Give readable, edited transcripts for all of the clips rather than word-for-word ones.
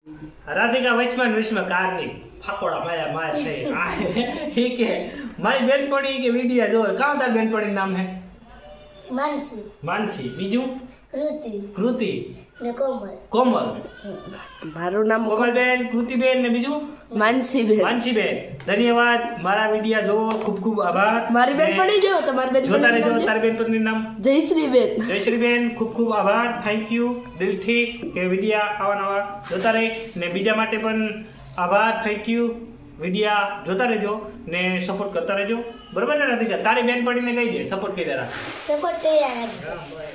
राधिका वैश्मान विश्व कारनी फकोड़ा माया मार से ठीक है मारी बेनपणी के वीडियो जो कहाँ था बेनपणी नाम है मानसी मानसी बीजू कृति कृति ने कोमल कोमल મારું નામ કોમલબેન કૃતિબેન ને બીજું માનસીબેન માનસીબેન ધન્યવાદ મારા વિડિયા જોવો ખૂબ ખૂબ આભાર મારી બેનપણી જો તમારી બેનપણી જોતા રહેજો તારી બેનપણીનું નામ જયશ્રીબેન જયશ્રીબેન ખૂબ ખૂબ આભાર થેન્ક યુ દિલથી કે વિડિયા આવા નવા જોતા રહે ને બીજા માટે પણ આભાર થેન્ક યુ વિડિયા જોતા રહેજો ને સપોર્ટ કરતા રહેજો બરોબર ને રાધિકા તારી બેનપણીને કહી દે સપોર્ટ કરી દેરા સપોર્ટ તૈયાર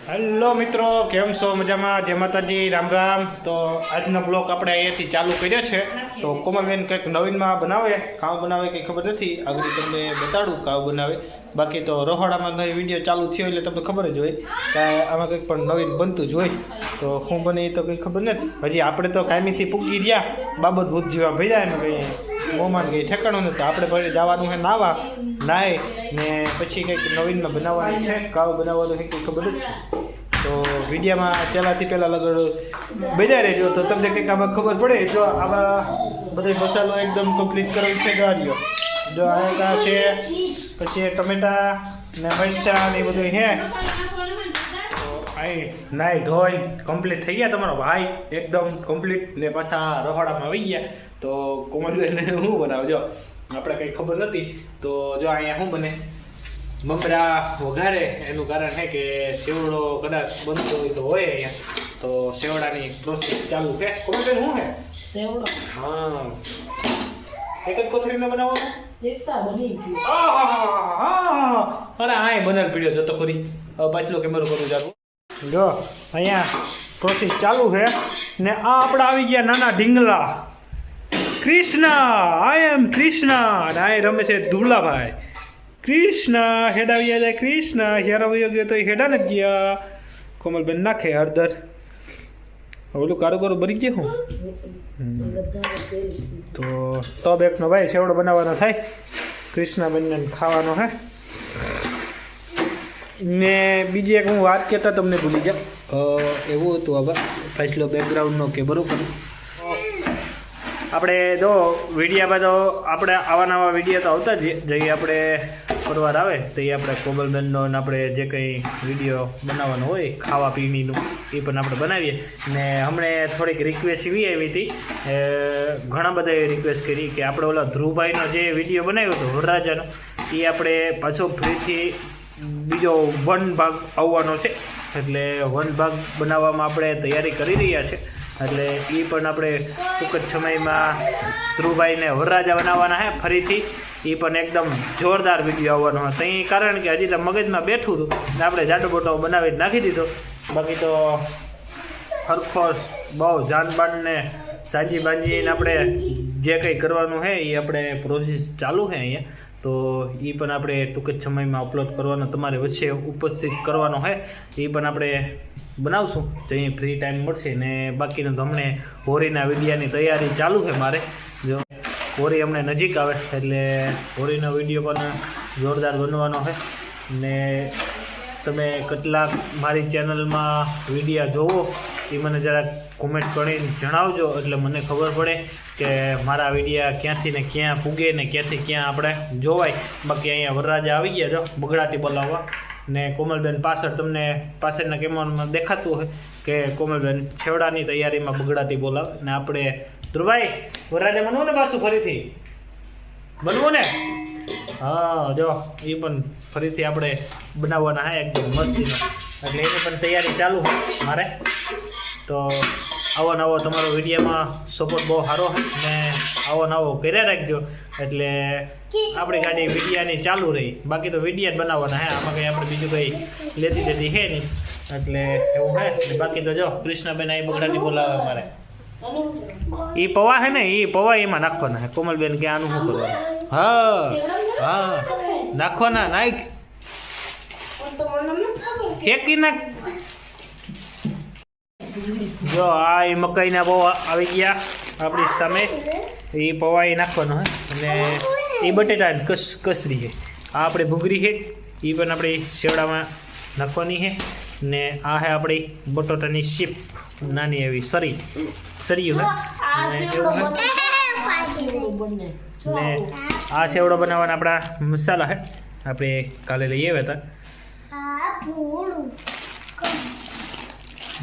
હેલો મિત્રો કેમ છો મજામાં જય માતાજી રામ રામ તો આજનો બ્લોગ આપણે અહીંયાથી ચાલુ કર્યો છે તો કોમલબેન કંઈક નવીનમાં બનાવે કાવ બનાવે કંઈ ખબર નથી આગળ તમને બતાડું કાવ બનાવે બાકી તો રહોડામાં નવી વિડીયો ચાલુ થયો એટલે તમને ખબર જ હોય કે આમાં કંઈક પણ નવીન બનતું જ હોય તો શું બને એ તો કંઈ ખબર નથી હજી આપણે તો કાયમીથી પૂગી રહ્યા બાબત ભૂત જેવા ભર્યા ને કંઈ મોમાન કંઈ ઠેકાણું નથી આપણે ભરી જવાનું છે નાવા નાય ને પછી કંઈક નવીનમાં બનાવવાનું છે કાવ બનાવવાનું છે કંઈ ખબર નથી તો વિડીયામાં પહેલાં લગડ બેજા રહેજો તો તમને કંઈક આમાં ખબર પડે જો આવા બધો મસાલો એકદમ કમ્પ્લીટ કરેલ છે ગાડીઓ જો આ છે પછી ટમેટા ને મરચાં ને એ બધું છે તો અહીં નાઈ ધોઈ કમ્પ્લીટ થઈ ગયા તમારો ભાઈ એકદમ કમ્પ્લીટ ને પાછા રહોડામાં આવી ગયા તો કોમલબેન શું બનાવજો આપણે કંઈ ખબર નથી તો જો અહીંયા શું બને મમરા વઘારે એનું કારણ છે કે સેવડો કદાચ બનતો હોય તો હોય અહીંયા તો સેવડાની પ્રોસેસ ચાલુ છે કોમલબેન શું છે સેવડો હા એક જ કોથળીનો બનાવવાનો એકતા બની ગયું અરે આ બનાવ પીડ્યો જતો ખરી હવે પાછલો કેમેરો કરું જારું જો અહીંયા પ્રોસેસ ચાલુ છે ને આ આપણે આવી ગયા નાના ઢીંગલા કૃષ્ણ આઈ એમ કૃષ્ણ અને આ રમે છે ધુલાભાઈ કૃષ્ણ હેડાવ્યા જાય કૃષ્ણ હેરાવ્યો ગયો તો હેડા ને ગયા કોમલબેન નાખે હળદર ઓલું કારોબારો ભરી ગયા હું તો બેકનો ભાઈ સેવડો બનાવવાનો થાય કૃષ્ણબેનને ખાવાનો હે ને બીજી એક હું વાત કહેતા તમને ભૂલી જાઉં એવું હતું હવે પાછલો બેકગ્રાઉન્ડનો કે બરાબર આપણે જો વિડીયામાં તો આપણે આવા નવા વિડીયો તો આવતા જ જઈએ આપણે ફરવાર આવે તો એ આપણે કોમલબેનનો ને આપણે જે કંઈ વિડીયો બનાવવાનો હોય ખાવા પીણીનું એ પણ આપણે બનાવીએ ને હમણે થોડીક રિક્વેસ્ટ એવી આવી હતી ઘણા બધાએ રિક્વેસ્ટ કરી કે આપણે ઓલા ધ્રુવભાઈનો જે વિડીયો બનાવ્યો હતો વરરાજાનો એ આપણે પાછો ફરીથી બીજો 1 ભાગ આવવાનો છે એટલે 1 ભાગ બનાવવામાં આપણે તૈયારી કરી રહ્યા છે એટલે એ પણ આપણે ટૂંક જ સમયમાં ધ્રુવભાઈને વરરાજા બનાવવાના છે ફરીથી એ પણ એકદમ જોરદાર વિડીયો આવવાનો હોય તો એ કારણ કે હજી તો મગજમાં બેઠું હતું ને આપણે જાડો બોટો બનાવી નાખી દીધો બાકી તો હરખો બહુ જાનબાનને સાંજી બાંજીને આપણે જે કંઈ કરવાનું છે એ આપણે પ્રોસેસ ચાલુ છે અહીંયા તો એ પણ આપણે ટૂંક જ સમયમાં અપલોડ કરવાનો તમારે વચ્ચે ઉપસ્થિત કરવાનો છે એ પણ આપણે બનાવશું તો અહીં ફ્રી ટાઈમ મળશે ને બાકીનું તો હમણે હોળીના વિડીયાની તૈયારી ચાલુ છે મારે જો હોળી અમને નજીક આવે એટલે હોળીનો વિડીયો પણ જોરદાર બનવાનો છે ને તમે કેટલાક મારી ચેનલમાં વિડીયા જોવો એ મને જરાક કોમેન્ટ કરીને જણાવજો એટલે મને ખબર પડે કે મારા વિડીયા ક્યાંથી ને ક્યાં પૂગે ને ક્યાંથી ક્યાં આપણે જોવાય બાકી અહીંયા વરરાજા આવી ગયા જો બગડાટી બોલાવવા ને કોમલબેન પાછળ તમને પાછળના કેમેરામાં દેખાતું હોય કે કોમલબેન છેવડાની તૈયારીમાં બગડાટી બોલાવે ને આપણે ધ્રુવભાઈ વરરાજા બનવું ને પાછું ફરીથી બનવું ને હા જો એ પણ ફરીથી આપણે બનાવવાના હા એકદમ મસ્તીનો એટલે એની પણ તૈયારી ચાલુ હોય મારે તો આવો નવો તમારો વિડીયોમાં સપોર્ટ બહુ સારો હોય ને આવો નવો કર્યા રાખજો એટલે આપણી ગાડી વિડીયાની ચાલુ રહી બાકી તો વિડીયા જ બનાવવાના હે આમાં કંઈ આપણે બીજું કંઈ લેતી દેતી છે નહીં એટલે એવું હે બાકી તો જો કૃષ્ણબેન આ બગડાટી બોલાવે મારે એ પૌવા છે ને એ પૌવા એમાં નાખવાના છે કોમલબેન કે આનું શું કરવાનું હા નાખવાના નાખ ફેંકી નાખ જો આ એ મકાઈના પૌવા આવી ગયા આપણી સામે એ પૌવા એ નાખવાનો હે અને એ બટેટા કસરી છે આ આપણે ભૂગરી છે એ પણ આપણે શેવડામાં નાખવાની છે ને આ છે આપણી બટાટાની શીપ નાની એવી સરીયું હે આ ને સેવડો એવું બને પાછી સેવડો બને જો ને આ સેવડો બનાવવાના આપણા મસાલા હે આપણે કાલે લઈ આવ્યા હતા આ પૂરું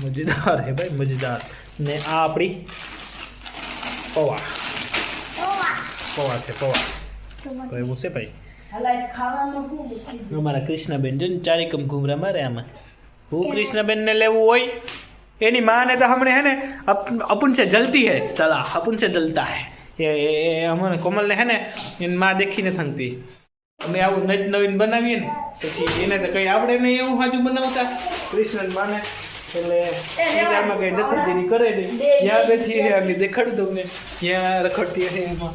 મજેદાર હે ભાઈ મજેદાર ને આ આપણી પૌવા પૌવા છે પૌવા તો એવું છે ભાઈ હલાઈ ખાવામાં શું મૂકી અમારા કૃષ્ણબેન જો ને ચારિકમ ઘૂમરા મારે આમાં હું કૃષ્ણબેન ને લેવું હોય એની माँ ने तो हमने है ने अपन से जलती है सला अपन से जलता है ये हमारे कोमल ने है ने इन माँ देखी ने थंगती અમે આવું નવીન બનાવીએ ને પછી એને તો કઈ આવડે નહીં એવું હાજુ બનાવતા કૃષ્ણ માને એટલે આમાં કઈ દત્તગીરી કરે નહીં ત્યાં બેઠી હે અને દેખાડું તમને ત્યાં રખડતી હશે એમાં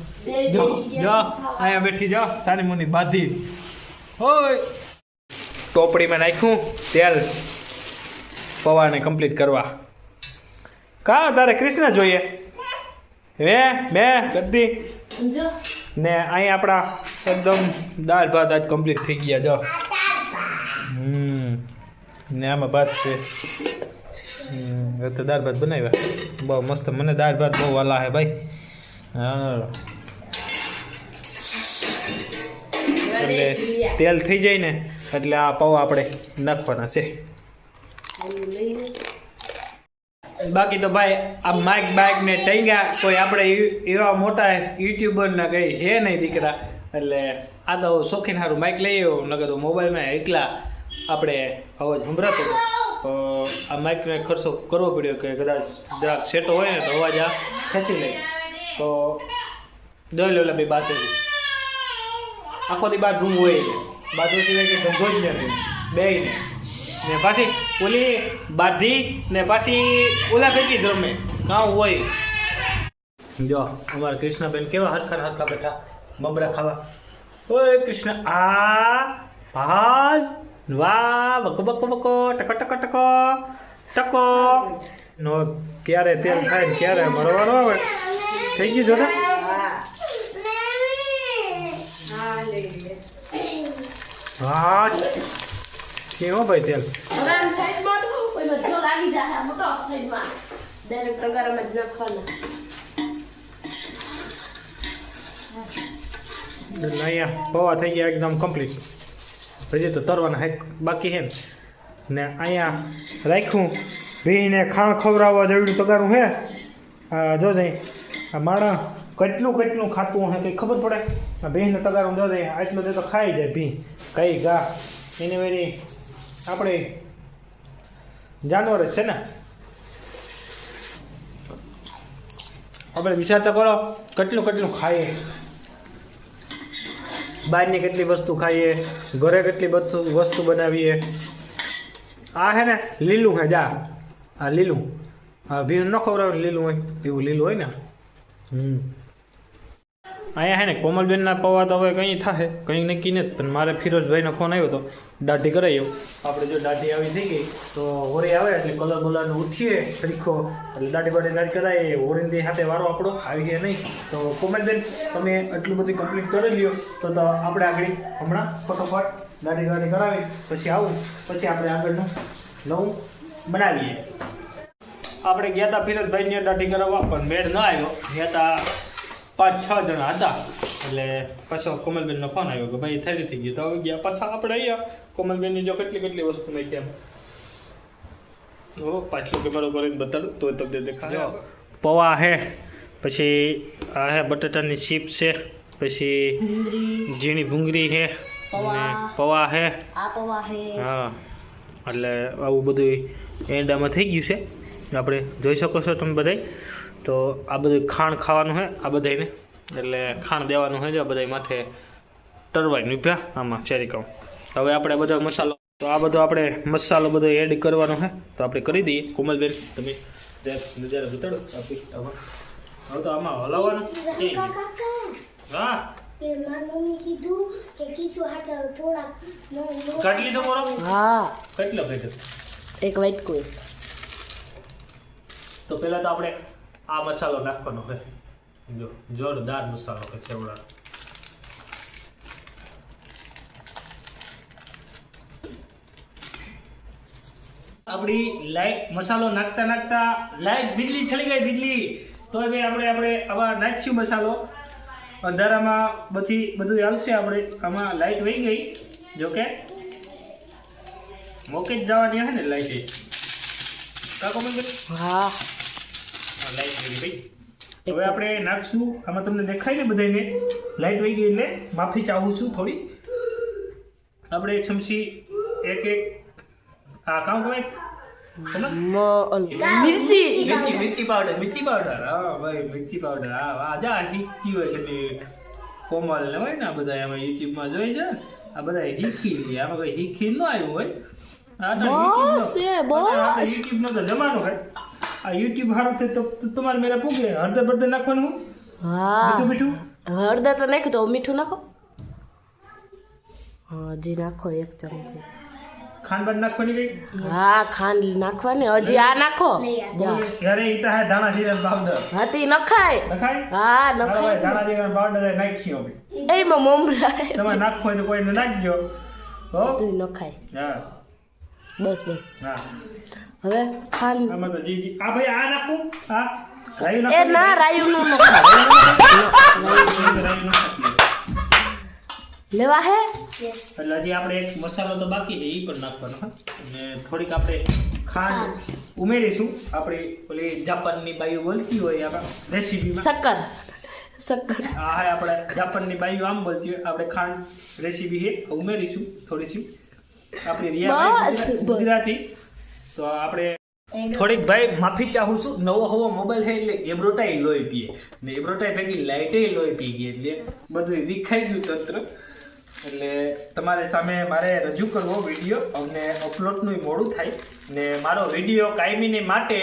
જો જો અહીંયા બેઠી જો સાની મુની બાધી હોય ટોપડીમાં નાખ્યું તેલ પૌવાને કમ્પ્લીટ કરવા કા તારે કૃષ્ણ જોઈએ બે ગદ્દી સમજો ને અહીં આપણા એકદમ દાળ ભાત આજ કમ્પ્લીટ થઈ ગયા જો ને આમાં ભાત છે તો દાળ ભાત બનાવ્યા બહુ મસ્ત મને દાળ ભાત બહુ વાલા હે ભાઈ હા એટલે તેલ થઈ જાય ને એટલે આ પૌવા આપણે નાખવાના છે બાકી તો ભાઈ આ માઇક બાઇક ને ટેંગા કોઈ આપણે એવા મોટા યુટ્યુબર ના કઈ હે નહીં દીકરા એટલે આ તો શોખીન સારું માઇક લઈ આવ્યો નકર તો મોબાઈલમાં એકલા આપણે અવાજ સંભળાતો તો આ માઇકને ખર્ચો કરવો પડ્યો કે કદાચ જરાક સેટો હોય ને તો અવાજ આ ખેંચી લે તો દઈ લો બે બાતેથી આખો દી બાદ રૂમ હોય બાજુ સિવાય કે ધંધો જ નથી બે ને પાછી ઓલી બાધી ને પાછી ઓલા ભેગી ગમે કાં હોય જો અમારા કૃષ્ણબેન કેવા હરખા બેઠા મમરા ખાવા ઓય કૃષ્ણ આ ભાગ વાહ બકો બકો બકો ટકો ટકો ટકો ટકો નો ક્યારે તેલ થાય ને ક્યારે મરવાનો આવે થઈ ગયું જો ને હા કેવો ભાઈ તેલ હવે આમ સાઈડમાં તો ઓઈમાં જો લાગી જાય આ મોટો સાઈડમાં ડાયરેક્ટ તગારામાં જ નાખવાના એટલે અહીંયા પૌવા થઈ ગયા એકદમ કમ્પ્લીટ હજી તો તરવાના હેક બાકી છે ને અહીંયા રાખ્યું ભીને ખાણ ખવડાવવા જેવડું તગારું હે જો જઈ આ માણસ કેટલું ખાતું હે કંઈ ખબર પડે આ ભીને તગારું જો જઈ આટલું તો ખાઈ જાય ભી કઈ ઘા એની વેરી આપણે જાનવર જ છે ને આપણે વિચારતા કરો કેટલું ખાઈએ બહારની કેટલી વસ્તુ ખાઈએ ઘરે કેટલી વસ્તુ બનાવીએ આ હે ને લીલું હે જા આ લીલું આ ભીણ ન ખવડાવે લીલું હોય એવું લીલું હોય ને અહીંયા હે ને કોમલબેનના પૌવા તો હવે કંઈ થાય કંઈ નક્કી નથી પણ મારે ફિરોજભાઈનો ફોન આવ્યો તો દાઢી કરાવ્યો આપણે જો દાઢી આવી થઈ ગઈ તો હોળી આવે એટલે કલર બલરનું ઉઠીએ તરીકો એટલે દાઢી કરાવીએ હોળીની સાથે વારો આપણો આવી ગયા નહીં તો કોમલબેન તમે આટલું બધું કમ્પ્લીટ કરી લ્યો તો આપણે આગળ હમણાં ફટોફટ દાઢી કરાવી પછી આવું પછી આપણે આગળનું નવું બનાવીએ આપણે ગયા હતા ફિરોજભાઈને દાઢી કરાવવા પણ મેળ ન આવ્યો ગયા હતા 5-6 જણા હતા એટલે પાછો કોમલબેનનો ફોન આવ્યો કે ભાઈ થઈ ગયું તો આવી ગયા પાછા આપણે અહીંયા કોમલબેનની જો કેટલી વસ્તુ નાખી એમ પાછલું કેમેરો કરીને બતાડું તો તમને દેખાય પૌવા હે પછી આ હે બટાટાની ચીપ છે પછી ઝીણી ભૂંગળી છે અને પૌવા હે હા એટલે આવું બધું એંડામાં થઈ ગયું છે આપણે જોઈ શકો છો તમે બધાય તો આ બધું ખાણ ખાવાનું છે આ બધાને એટલે ખાણ દેવાનું છે આ બધા માથે ટરવાઈને ઉભ્યા આમાં ચેરીકામ હવે આપણે બધો મસાલો તો આ બધો આપણે મસાલો બધો એડ કરવાનો છે તો આપણે કરી દઈએ કોમલબેન તમે નજારા બતાડો હવે તો આમાં હલાવવાનું હા મમ્મી કીધું કે કીચું હાટા થોડા કાઢી લીધો મારો હા કેટલો કાઢ્યો એક વાઈટ કોઈ તો પહેલાં તો આપણે આ મસાલો નાખવાનો છે જો જોરદાર મસાલો છે સેવડા આપણી લાઈટ મસાલો નાખતા લાઈટ બીજલી ચડી ગઈ બીજલી તો હવે આપણે આવા નાખ્યું મસાલો અંધારામાં પછી બધું આવશે. આપણે આમાં લાઈટ વહી ગઈ, જોકે મોકે જ જવાની હે ને લાઈટ કાકો મંદિર હા લાઈટ વહી ગઈ ભાઈ. હવે આપણે નાખશું આમાં, તમને દેખાય ને બધાને લાઈટ વહી ગઈ એટલે માફી ચાહું છું થોડી. આપણે એક ચમચી એક આ કામ કહેવાય મિર્ચી પાવડર. હા ભાઈ મિર્ચી પાવડર. હા જા શીખી હોય કે કોમલ ને હોય ને આ બધા એમાં યુટ્યુબમાં જોઈ છે આ બધા શીખી લે. આમાં કોઈ શીખી ન આવ્યું હોય. યુટ્યુબ નો તો જમાનો હોય. આ યુટ્યુબ સારું છે તો તમારે મેરા પૂગે હળદર બળદર નાખવાનું. હા મીઠું હળદર તો નાખ્યું તો મીઠું નાખો. હા જી નાખો એક ચમચી. ખાંડ બાંડ નાખવાની કઈ. હા ખાંડ નાખવાની. હજી આ નાખો. ત્યારે ઈતા હે ધાણા જીરા પાવડર. હા તે નખાય. નખાય. હા નખાય. ધાણા જીરા પાવડર નાખ્યો હવે. એમાં મમરા તમારે નાખવો હોય તો કોઈને નાખજો. હો તું નખાય. હા બસ હા. હવે ખાંડ. આમાં તો જી આ ભાઈ આ નાખું. આ રાયું એ ના રાયું નું નખાય. લેવા હે એટલે હજી આપણે એક મસાલો તો બાકી છે એ પણ નાખવાનો. અને થોડીક આપણે ખાંડ ઉમેરીશું. આપણે ઓલી જાપાનની બાયું બોલતી હોય આપણા રેસીપીમાં શક્કર. હા આપણે જાપાનની બાયું આમ બોલતી હોય, આપણે ખાંડ રેસીપી છે ઉમેરીશું થોડીસી. આપણી રિયા ગુજરાતી તો આપણે થોડીક ભાઈ માફી ચાહું છું. નવો હવો મોબાઈલ છે એટલે એબ્રોટાઈ લોહી પીએ ને એબ્રોટાઈ ભેગી લાઇટે લોહી પી ગઈ એટલે બધું વિખાઈ ગયું તંત્ર. એટલે તમારી સામે મારે રજૂ કરવો વિડીયો. અમને અપલોડનું મોડું થાય ને મારો વિડીયો કાયમીને માટે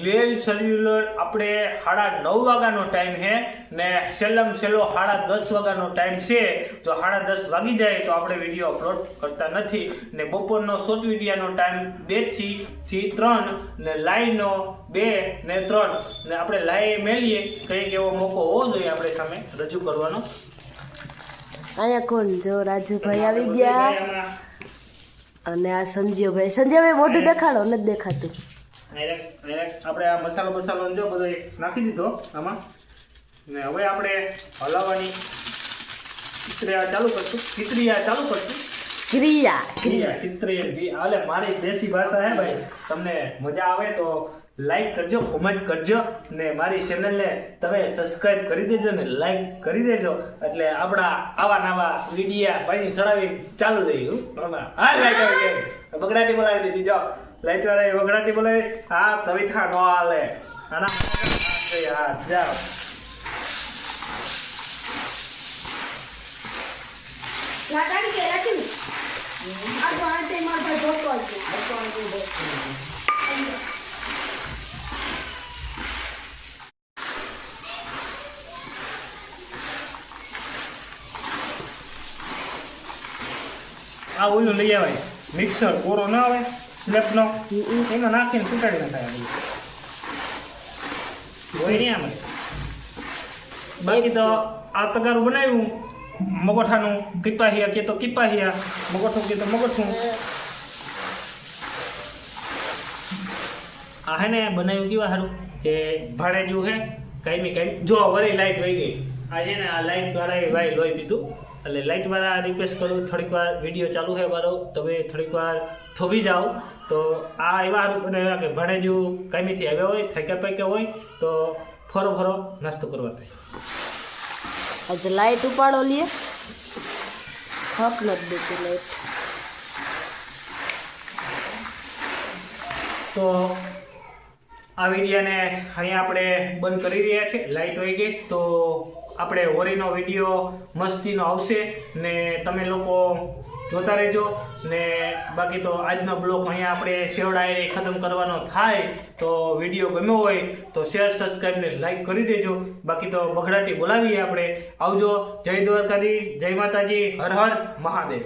લેલ સેલ્યુલર આપણે 9:30 વાગ્યાનો ટાઈમ છે ને છેલ્લામાં છેલ્લો 10:30 વાગ્યાનો ટાઈમ છે. તો 10:30 વાગી જાય તો આપણે વિડીયો અપલોડ કરતા નથી. ને બપોરનો શોર્ટ વિડીયોનો ટાઈમ 2 થી 3 ને લાઈવનો 2 ને 3 ને આપણે લાઈવ મેલીએ કંઈક એવો મોકો હોવો જોઈએ આપણે સામે રજૂ કરવાનો. અહીંયા કોણ જો રાજુભાઈ આવી ગયા અને આ સંજયભાઈ. સંજયભાઈ મોઢું દેખાડો. નથી દેખાતું. આપણે આ મસાલો જો બધો નાખી દીધો આમાં ને હવે આપણે હલાવવાની ક્રિયા ચાલુ કરશું. હાલે મારી દેશી ભાષા હે ભાઈ. તમને મજા આવે તો લાઈક કરજો, કોમેન્ટ કરજો ને મારી ચેનલને તમે સબસ્ક્રાઇબ કરી દેજો ને લાઈક કરી દેજો. એટલે આપણા આવા નવા વિડીયા ભાઈ ચડાવી ચાલુ થઈ ગયું. હા લાઈક આવી બગડાટી બોલાવી દીધી. જો લાઈટ વાળા વગડાટી બોલાવી. હા તવીથા નો હાલે આના. હા જાઓ આ ઓલું લઈ આવાય મિક્સર કોરો ના આવે સ્લેપનો એમાં નાખીને કૂટાડી નાખાય. હોય નહીં આમાં. બાકી તો આ તગારું બનાવ્યું મગોઠાનું. કીપાહિયા કે તો કીપાહિયા, મગોઠું કે તો મગોઠું. આ હે ને બનાવ્યું કેવા સારું કે ભાડે જેવું હે કાંઈ જો વળી લાઈટ વહી ગઈ. આજે ને આ લાઈટ વાળા ભાઈ લોહી પીધું. એટલે લાઈટ વાળા રિક્વેસ્ટ કરું થોડીક વાર વિડીયો ચાલુ છે મારો, તમે થોડીક વાર થોભી જાઓ. તો આ એવા સારું બનાવ્યા કે ભાડે જેવું કાંઈથી આવ્યા હોય, થાક્યા પાક્યા હોય તો ફરો નાસ્તો કરવા થાય. આજે લાઈટ ઉપાડો લે. હક નથી દેતી લાઈટ. તો આ વિડીયોને અહીંયા આપણે બંધ કરી રહ્યા છીએ. લાઈટ વહી ગઈ તો આપણે હોળીનો વિડીયો મસ્તીનો આવશે ને તમે લોકો જોતા રહેજો. ને બાકી તો આજનો બ્લોગ અહીંયા આપણે શેવડાઈને ખતમ કરવાનો થાય. તો વિડીયો ગમ્યો હોય તો શેર, સબસ્ક્રાઈબ ને લાઈક કરી દેજો. બાકી તો બગડાટી બોલાવીએ આપણે. આવજો. જય દ્વારકાધીશ, જય માતાજી, હર હર મહાદેવ.